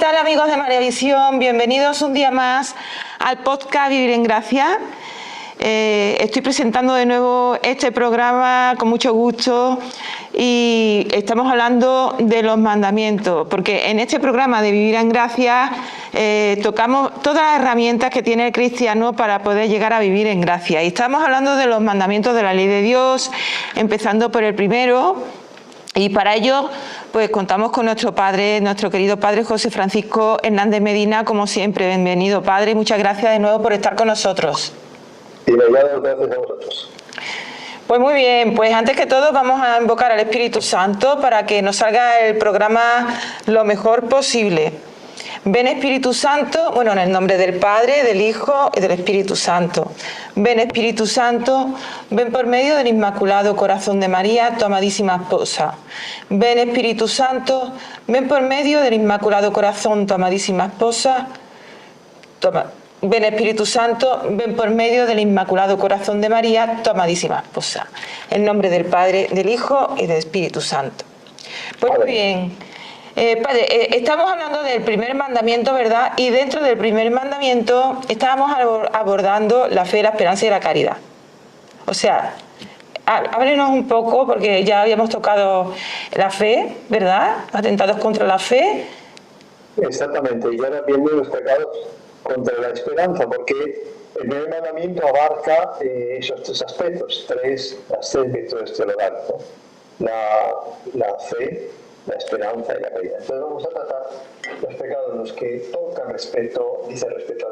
tal, amigos de María Visión? Bienvenidos un día más al podcast Vivir en Gracia. Estoy presentando de nuevo este programa con mucho gusto y estamos hablando de los mandamientos, porque en este programa de Vivir en Gracia tocamos todas las herramientas que tiene el cristiano para poder llegar a vivir en gracia. Y estamos hablando de los mandamientos de la ley de Dios, empezando por el primero. Y para ello, pues contamos con nuestro padre, nuestro querido padre José Francisco Hernández Medina, como siempre. Bienvenido, padre, y muchas gracias de nuevo por estar con nosotros. Y gracias a vosotros. Pues muy bien, pues antes que todo vamos a invocar al Espíritu Santo para que nos salga el programa lo mejor posible. Ven Espíritu Santo, bueno, en el nombre del Padre, del Hijo y del Espíritu Santo. Ven Espíritu Santo, ven por medio del Inmaculado Corazón de María, tu amadísima esposa. Ven Espíritu Santo, ven por medio del Inmaculado Corazón, tu amadísima esposa. Ven Espíritu Santo, ven por medio del Inmaculado Corazón de María, tu amadísima esposa. En nombre del Padre, del Hijo y del Espíritu Santo. Pues muy bien. Padre, estamos hablando del primer mandamiento, ¿verdad? Y dentro del primer mandamiento estábamos abordando la fe, la esperanza y la caridad. O sea, háblenos un poco, porque ya habíamos tocado la fe, ¿verdad? Atentados contra la fe. Exactamente, y ahora vienen los pecados contra la esperanza, porque el primer mandamiento abarca esos tres aspectos, las tres virtudes teologales, ¿no? La fe, la esperanza y la caridad. Entonces vamos a tratar los pecados los que tocan respecto a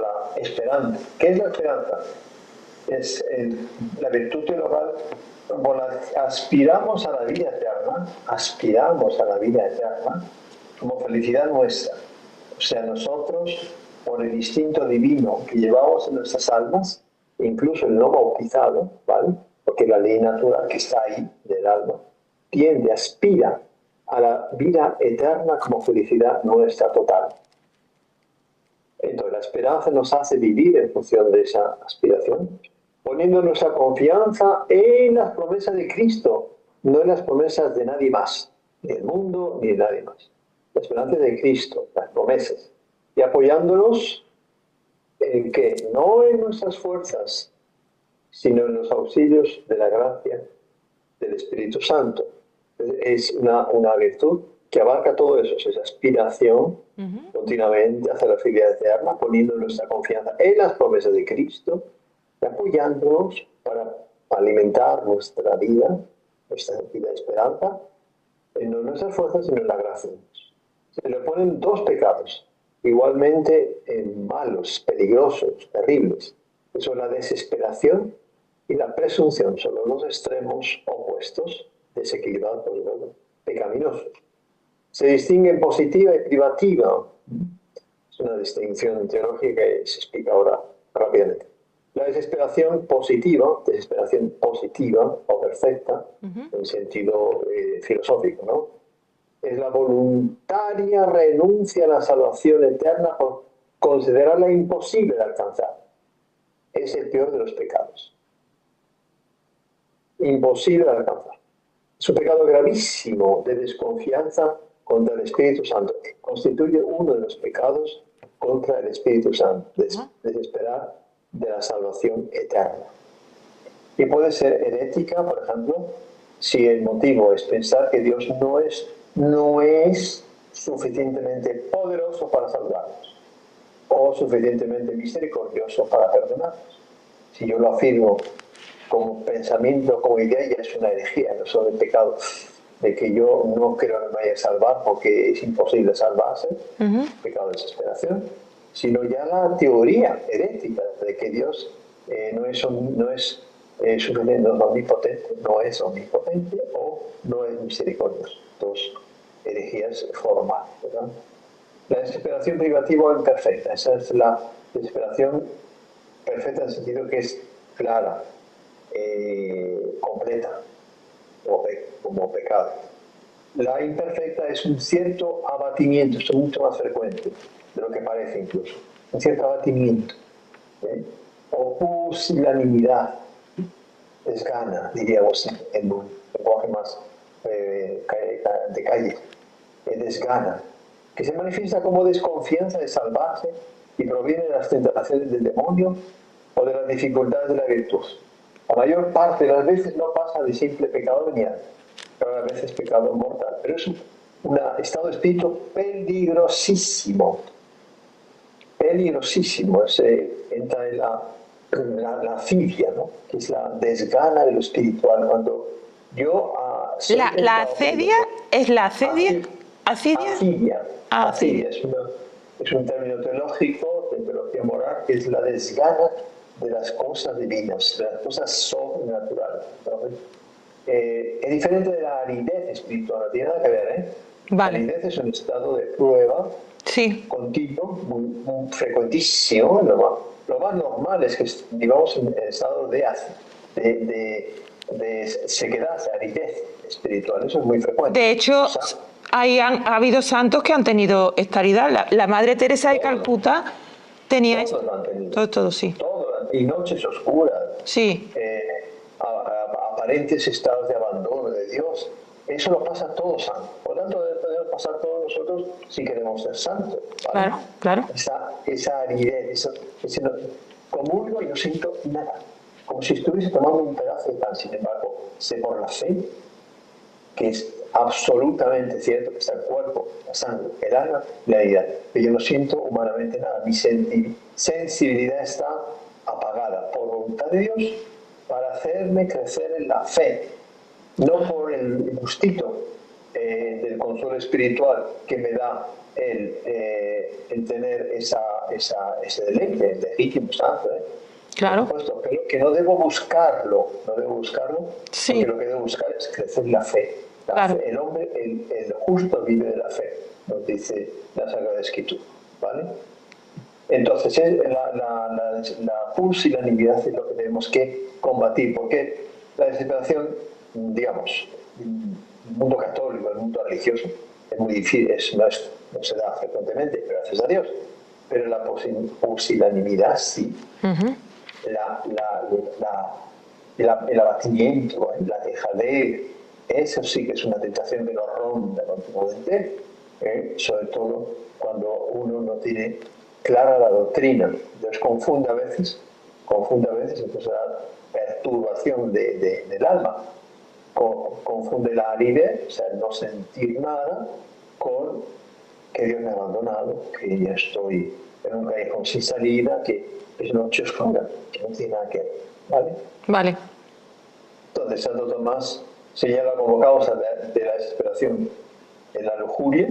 la esperanza. ¿Qué es la esperanza? Es la virtud teologal como la aspiramos a la vida eterna, como felicidad nuestra. O sea, nosotros, por el instinto divino que llevamos en nuestras almas, incluso el no bautizado, ¿vale? Porque la ley natural que está ahí del alma, aspira a la vida eterna como felicidad nuestra total. Entonces la esperanza nos hace vivir en función de esa aspiración, poniendo nuestra confianza en las promesas de Cristo, no en las promesas de nadie más, ni del mundo ni de nadie más. La esperanza de Cristo, las promesas, y apoyándonos en que no en nuestras fuerzas, sino en los auxilios de la gracia del Espíritu Santo. Es una virtud que abarca todo eso, esa aspiración continuamente hacia la felicidad eterna, poniendo nuestra confianza en las promesas de Cristo y apoyándonos para alimentar nuestra vida de esperanza, no en nuestras fuerzas, sino en la gracia de Dios. Se le ponen dos pecados, igualmente malos, peligrosos, terribles, que son la desesperación y la presunción, son los dos extremos opuestos, desequilibrados, pecaminosos. Se distinguen positiva y privativa. Es una distinción teológica que se explica ahora rápidamente. La desesperación positiva o perfecta, en sentido filosófico, ¿no? Es la voluntaria renuncia a la salvación eterna por considerarla imposible de alcanzar. Es el peor de los pecados. Imposible de alcanzar. Es un pecado gravísimo de desconfianza contra el Espíritu Santo. Constituye uno de los pecados contra el Espíritu Santo. Desesperar de la salvación eterna. Y puede ser herética, por ejemplo, si el motivo es pensar que Dios no es suficientemente poderoso para salvarnos o suficientemente misericordioso para perdonarnos. Si yo lo afirmo como pensamiento, como idea, ya es una herejía, no solo el pecado de que yo no creo que me vaya a salvar porque es imposible salvarse, pecado de desesperación, sino ya la teoría herética de que Dios no es omnipotente o no es misericordioso. Dos herejías formales, ¿verdad? La desesperación privativa o imperfecta, esa es la desesperación perfecta en el sentido que es clara, completa, como pecado. La imperfecta es un cierto abatimiento, esto es mucho más frecuente de lo que parece incluso, un cierto abatimiento, o pusilanimidad, desgana, diríamos en un lenguaje más de calle, desgana, que se manifiesta como desconfianza de salvarse y proviene de las tentaciones del demonio o de las dificultades de la virtud. La mayor parte de las veces no pasa de simple pecado venial, pero a veces pecado mortal. Pero es un estado de espíritu peligrosísimo. Peligrosísimo. Entra en la afidia, ¿no? Que es la desgana de lo espiritual. Cuando yo... ¿La acedia es la acedia? ¿Acedia? Afidia. Ah, Afidia es un término teológico, de teología moral, que es la desgana de las cosas divinas, de las cosas sobrenaturales. Entonces, es diferente de la aridez espiritual, no tiene nada que ver, ¿eh? Vale. La aridez es un estado de prueba continuo, muy frecuentísimo. Lo más normal es que vivamos en estado de sequedad, de aridez espiritual. Eso es muy frecuente. De hecho, ha habido santos que han tenido esta aridad. La Madre Teresa de Calcuta tenía todos lo han tenido. Todo, sí. Y noches oscuras. Sí. Aparentes estados de abandono de Dios. Eso lo pasa todo santo. Por lo tanto, podemos pasar todos nosotros si queremos ser santos. ¿Vale? Claro. Esa aridez, comulgo y no siento nada. Como si estuviese tomando un pedazo de pan. Sin embargo, sé por la fe que es absolutamente cierto que está el cuerpo, la sangre, el alma y la deidad. Pero yo no siento humanamente nada. Mi sensibilidad está apagada por voluntad de Dios para hacerme crecer en la fe, no por el gustito del consuelo espiritual que me da el tener ese deleite legítimo, santo. Claro. Por supuesto, pero que no debo buscarlo, sí. Porque lo que debo buscar es crecer en la fe. Claro. El hombre, el justo vive de la fe, nos dice la Sagrada Escritura, ¿vale? Entonces, la pusilanimidad es lo que tenemos que combatir, porque la desesperación, digamos, el mundo católico, el mundo religioso, es muy difícil, no se da frecuentemente, gracias a Dios, pero la pusilanimidad sí. El abatimiento, la dejadez, eso sí que es una tentación que nos ronda continuamente, sobre todo cuando uno no tiene clara la doctrina. Entonces confunde a veces entonces la perturbación del alma, confunde la aridez, o sea, el no sentir nada, con que Dios me ha abandonado, que ya estoy en un callejón sin salida, que es noche oscura, que no tiene nada que ver. ¿Vale? Entonces Santo Tomás señala como causa de la desesperación en la lujuria.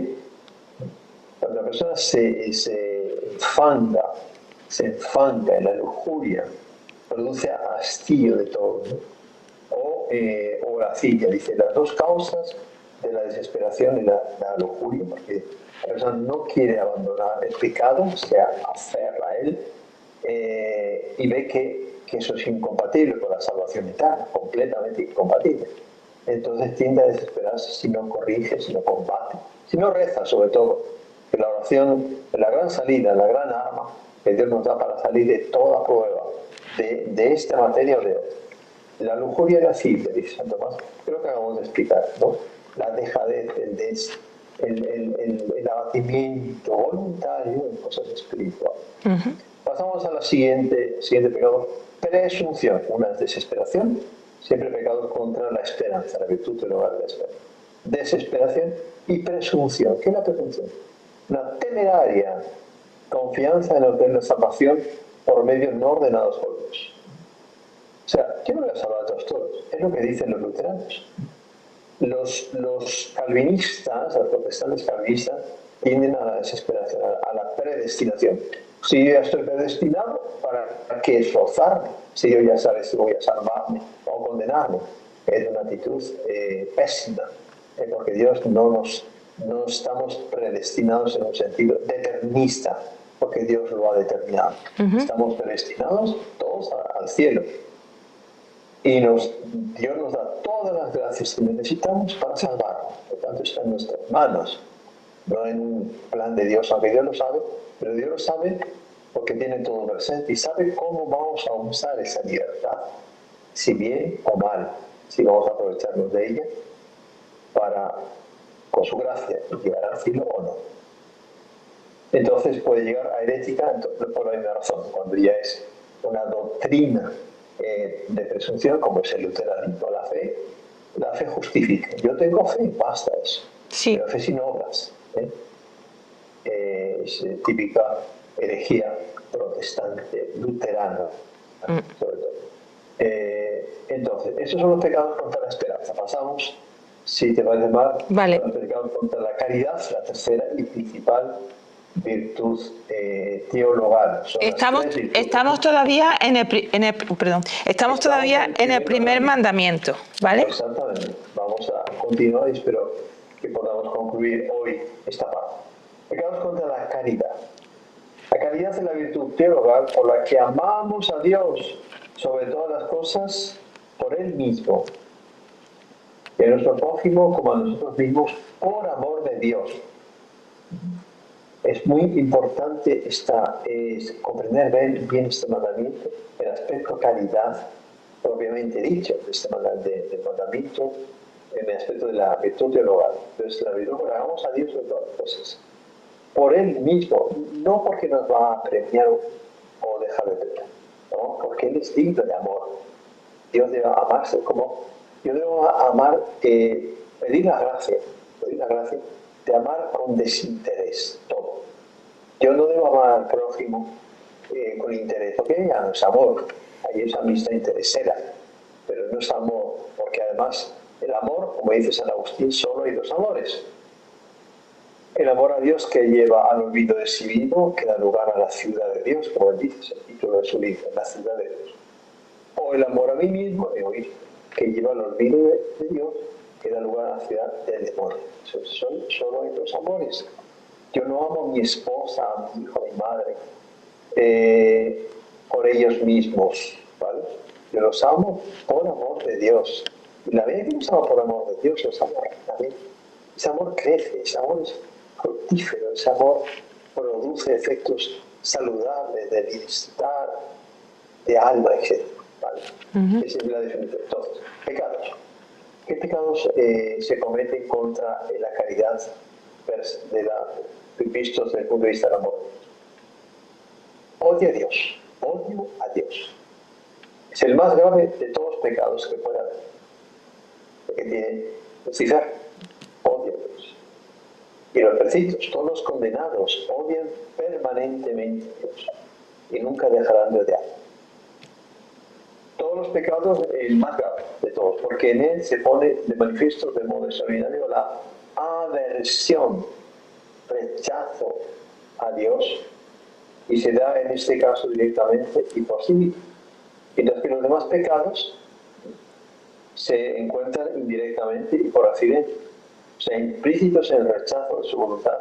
Cuando la persona se enfanga en la lujuria, produce hastío de todo, ¿no? O la filia, dice, las dos causas de la desesperación y la lujuria, porque la persona no quiere abandonar el pecado, se aferra a él y ve que eso es incompatible con la salvación eterna, completamente incompatible. Entonces tiende a desesperarse si no corrige, si no combate, si no reza sobre todo. Que la oración es la gran salida, la gran arma que Dios nos da para salir de toda prueba, de esta materia o de otra. La lujuria y la filia, dice Santo Tomás, creo que acabamos de explicar, ¿no? La dejadez, el abatimiento voluntario en cosas espirituales. Pasamos a la siguiente pecado, presunción. Una es desesperación, siempre pecado contra la esperanza, la virtud en lugar de la esperanza. Desesperación y presunción. ¿Qué es la presunción? Una temeraria confianza en obtener la salvación por medios no ordenados por Dios. O sea, yo no voy a salvar a todos. Es lo que dicen los luteranos. Los calvinistas, los protestantes calvinistas, tienden a la desesperación, a la predestinación. Si yo ya estoy predestinado, ¿para qué esforzarme? Si yo ya sabes si voy a salvarme o condenarme. Es una actitud pésima, porque Dios no estamos predestinados en un sentido determinista, porque Dios lo ha determinado. Estamos predestinados todos al cielo. Y Dios nos da todas las gracias que necesitamos para salvarnos. Por tanto, está en nuestras manos, no en un plan de Dios, aunque Dios lo sabe, pero Dios lo sabe porque tiene todo presente y sabe cómo vamos a usar esa libertad, si bien o mal, si vamos a aprovecharnos de ella para, con su gracia, llegar al cielo o no. entonces puede llegar a herética por la misma razón, cuando ya es una doctrina de presunción, como es el luteranismo. La fe justifica. Yo tengo fe, basta eso. Sí. Pero fe sin obras. Es típica herejía protestante, luterana, sobre todo. Entonces, esos son los pecados contra la esperanza. Pasamos, si te parece mal, Vale. los pecados contra la caridad, la tercera y principal virtud teologal. Estamos todavía estamos todavía en el primer mandamiento, ¿vale? Exactamente. Vamos a continuar y espero que podamos concluir hoy esta parte. Pecados contra la caridad. La caridad es la virtud teologal por la que amamos a Dios sobre todas las cosas por Él mismo, y a nuestro prójimo como a nosotros mismos por amor de Dios. Es muy importante comprender bien este mandamiento, el aspecto caridad propiamente dicho de este mandamiento, en el aspecto de la virtud teologal. Entonces, la virtud que hagamos a Dios sobre todas las cosas. Por Él mismo, no porque nos va a premiar o dejar de premiar, ¿no? Porque Él es digno de amor. Dios debe amarse como... Yo debo amar, pedir la gracia de amar con desinterés todo. Yo no debo amar al prójimo con interés, porque ya no es amor, ahí es amistad interesera, pero no es amor, porque además el amor, como dice San Agustín, solo hay dos amores. El amor a Dios que lleva al olvido de sí mismo, que da lugar a la ciudad de Dios, como él dice, el título de su libro, la ciudad de Dios. O el amor a mí mismo, que lleva al olvido de Dios, que da lugar a la ciudad del demonio. Solo hay dos amores. Yo no amo a mi esposa, a mi hijo, a mi madre, por ellos mismos, ¿vale? Yo los amo por amor de Dios. Y la vez que los amo por amor de Dios, los amo también. Ese amor crece, ese amor es fructífero, ese amor produce efectos saludables de bienestar, de alma, etc. ¿Vale? Esa es la definición. Entonces, pecados. ¿Qué pecados se cometen contra la caridad vistos desde el punto de vista del amor? Odio a Dios. Odio a Dios. Es el más grave de todos los pecados que pueda haber. Que tiene Lucifer. Odio a Dios. Y los precisos, todos los condenados, odian permanentemente a Dios. Y nunca dejarán de odiar. Todos los pecados, el más grave de todos, porque en él se pone de manifiesto de modo extraordinario la aversión, rechazo a Dios, y se da en este caso directamente y por sí mismo. Mientras que los demás pecados se encuentran indirectamente y por accidente, o sea, implícitos en el rechazo de su voluntad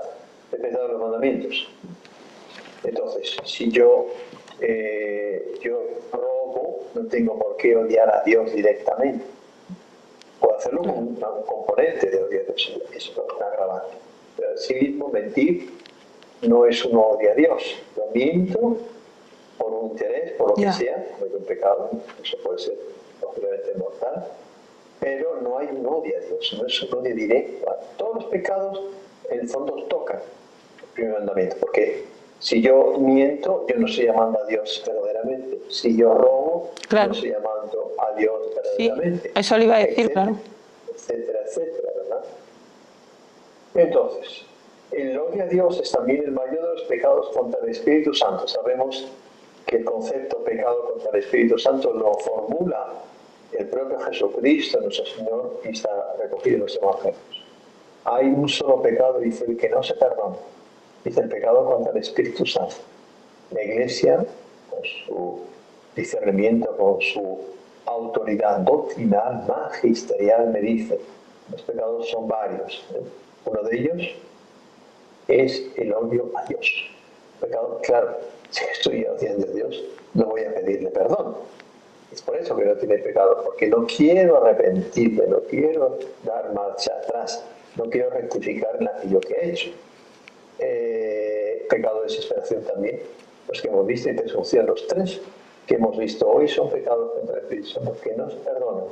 de pesar los mandamientos. Entonces, si yo robo, no tengo por qué odiar a Dios directamente. Puedo hacerlo con un componente de odiar a Dios, es un agravante. Pero en sí mismo, mentir no es un odio a Dios. Yo miento por un interés, por lo que sea, cometo un pecado, eso puede ser obviamente mortal, pero no hay un odio a Dios, no es un odio directo. Todos los pecados, en el fondo, tocan el primer mandamiento, porque si yo miento, yo no estoy llamando a Dios verdaderamente. Si yo robo, no estoy llamando a Dios verdaderamente. Sí, eso le iba a decir, claro. Etcétera, etcétera, ¿verdad? Entonces, el odio a Dios es también el mayor de los pecados contra el Espíritu Santo. Sabemos que el concepto pecado contra el Espíritu Santo lo formula el propio Jesucristo, nuestro Señor, y está recogido en los Evangelios. Hay un solo pecado, dice, el que no se perdona. Dice el pecado contra el Espíritu Santo. La Iglesia, con su discernimiento, con su autoridad doctrinal, magisterial, me dice, los pecados son varios. Uno de ellos es el odio a Dios. Pecado, claro, si estoy odiando a Dios, no voy a pedirle perdón. Es por eso que no tiene pecado, porque no quiero arrepentirme, no quiero dar marcha atrás, no quiero rectificar en aquello que he hecho. Pecado de desesperación también, los que hemos visto, y presunción, los tres que hemos visto hoy son pecados contra el Espíritu Santo que no se perdonan.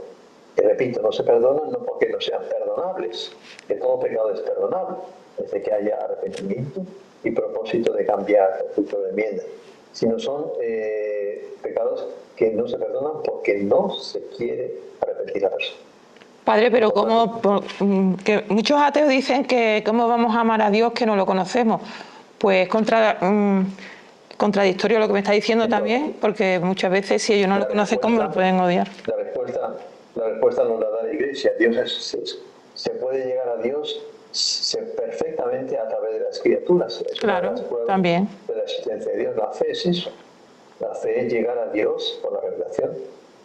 Y repito, no se perdonan no porque no sean perdonables, que todo pecado es perdonable, desde que haya arrepentimiento y propósito de cambiar, fruto de enmienda, sino son pecados que no se perdonan porque no se quiere arrepentir la persona. Padre, pero que muchos ateos dicen que cómo vamos a amar a Dios que no lo conocemos. Pues contradictorio lo que me está diciendo. Entonces, también, porque muchas veces si ellos no lo conocen, ¿cómo lo pueden odiar? La respuesta nos la da la Iglesia. Se puede llegar a Dios perfectamente a través de las criaturas. Claro, también. De la existencia de Dios. La fe es eso. La fe es llegar a Dios por la revelación.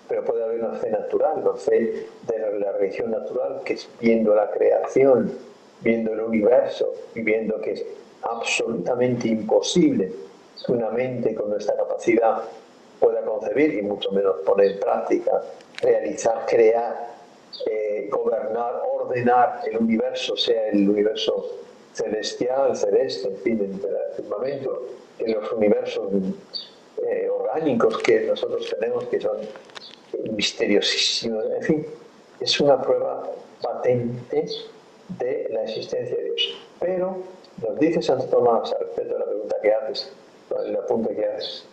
Pero puede haber una fe natural, una fe de la religión natural, que es viendo la creación, viendo el universo y viendo que es absolutamente imposible que una mente con nuestra capacidad pueda concebir y mucho menos poner en práctica, realizar, crear, gobernar, ordenar el universo, sea el universo celestial, celeste, en fin, el firmamento, en los universos orgánicos que nosotros tenemos, que son misteriosísimos, en fin, es una prueba patente de la existencia de Dios. Pero nos dice Santo Tomás, al respecto de la pregunta que haces, el apunte que haces,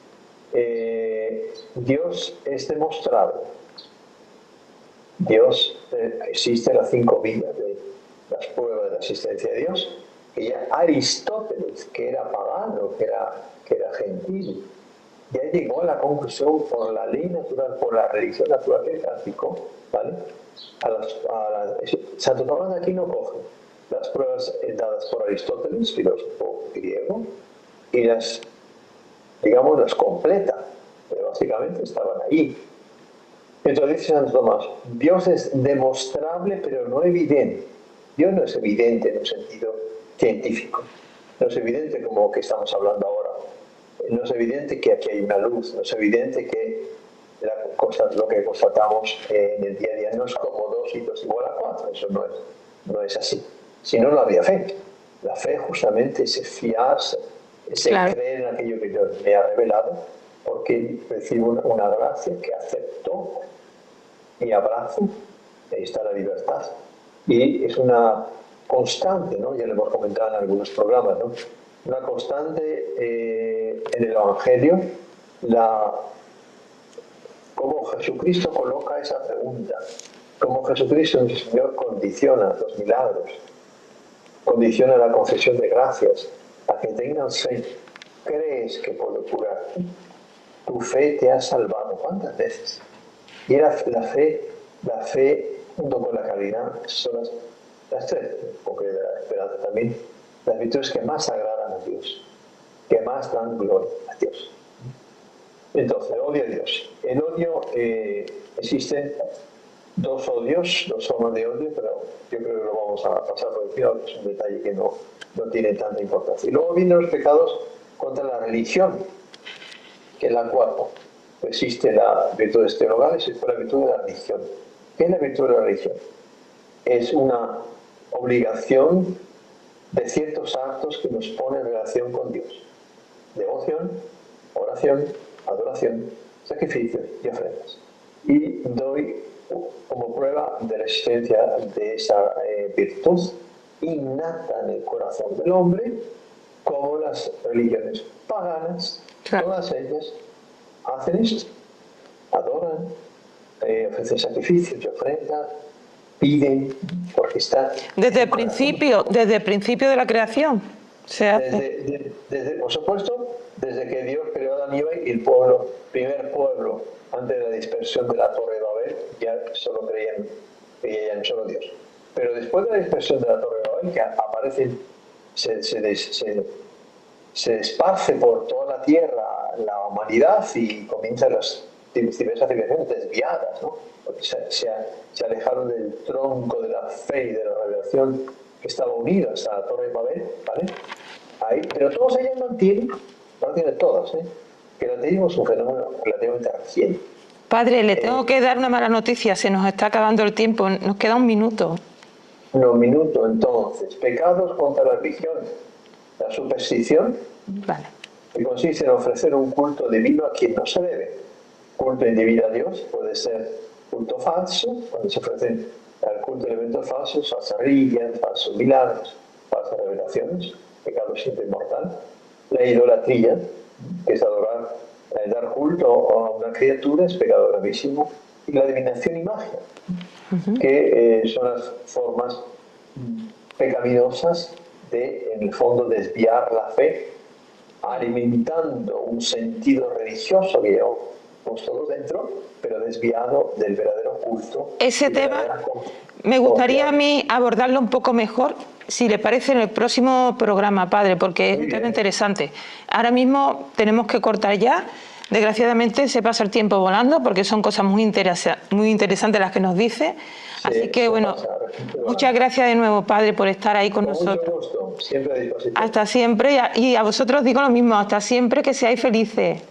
Dios es demostrable. Dios, existe las 5 vidas de las pruebas de la existencia de Dios, que ya Aristóteles, que era pagano, que era gentil, ya llegó a la conclusión por la ley natural, por la religión natural que practicó, ¿vale? Santo Tomás de Aquino coge las pruebas dadas por Aristóteles, filósofo griego, y las completa, pero básicamente estaban ahí. Entonces dice Santo Tomás, Dios es demostrable pero no evidente. Dios no es evidente en un sentido científico, no es evidente como que estamos hablando ahora. No es evidente que aquí hay una luz, no es evidente que lo que constatamos en el día a día no es como 2 y 2 igual a 4, eso no es así. Si no, no habría fe. La fe justamente es fiarse, es creer en aquello que Dios me ha revelado, porque recibo una gracia que acepto y abrazo, y ahí está la libertad. Y es una constante, ¿no? Ya lo hemos comentado en algunos programas, ¿no? Una constante en el Evangelio, cómo Jesucristo coloca esa pregunta, cómo Jesucristo, el Señor, condiciona los milagros, condiciona la confesión de gracias, a que tengan fe. ¿Crees que puedo curarte? Tu fe te ha salvado. ¿Cuántas veces? Y la fe junto con la caridad son las 3, porque la esperanza también, las virtudes que más agradan a Dios, que más dan gloria a Dios. Entonces, odio a Dios. En odio existen 2 odios, 2 formas de odio, pero yo creo que lo vamos a pasar por encima, porque es un detalle que no tiene tanta importancia. Y luego vienen los pecados contra la religión, que es la cuarta. Existe la virtud teologal, existe la virtud de la religión. ¿Qué es la virtud de la religión? Es una obligación de ciertos actos que nos ponen en relación con Dios. Devoción, oración, adoración, sacrificios y ofrendas. Y doy como prueba de la existencia de esa virtud innata en el corazón del hombre, como las religiones paganas, todas ellas hacen esto, adoran, ofrecen sacrificios y ofrendas, piden, porque están... Desde el principio de la creación se hace. Por supuesto, desde que Dios creó a Adán y Eva, y el primer pueblo, antes de la dispersión de la Torre de Babel, ya solo creían en solo Dios. Pero después de la dispersión de la Torre de Babel, que aparecen, se esparce por toda la tierra la humanidad y comienzan las diversas civilizaciones desviadas, ¿no? Porque se alejaron del tronco de la fe y de la revelación que estaba unido hasta la Torre de Babel, ¿vale? Ahí, pero todos ellos mantienen, prácticamente todos, que el ateísmo es un fenómeno relativamente reciente. Padre, le tengo que dar una mala noticia, se nos está acabando el tiempo, nos queda un minuto. Un minuto, entonces. Pecados contra la religión. La superstición, vale, que consiste en ofrecer un culto divino a quien no se debe. Culto indebido a Dios puede ser culto falso, cuando se ofrecen al culto de elementos falsos, falsas reliquias, falsos milagros, falsas revelaciones, que pecado siempre mortal. La idolatría, que es adorar, dar culto a una criatura, es pecado gravísimo. Y la adivinación y magia, que son las formas pecaminosas de, en el fondo, desviar la fe, alimentando un sentido religioso que llevamos todos dentro, pero desviado del verdadero culto. Ese tema me gustaría a mí abordarlo un poco mejor, si le parece, en el próximo programa, padre, porque es un tema interesante. Ahora mismo tenemos que cortar ya. Desgraciadamente se pasa el tiempo volando porque son cosas muy interesantes las que nos dice. Sí, así que bueno, muchas gracias de nuevo, padre, por estar ahí con nosotros. Mucho gusto, siempre a disposición. Hasta siempre, y a vosotros digo lo mismo, hasta siempre, que seáis felices.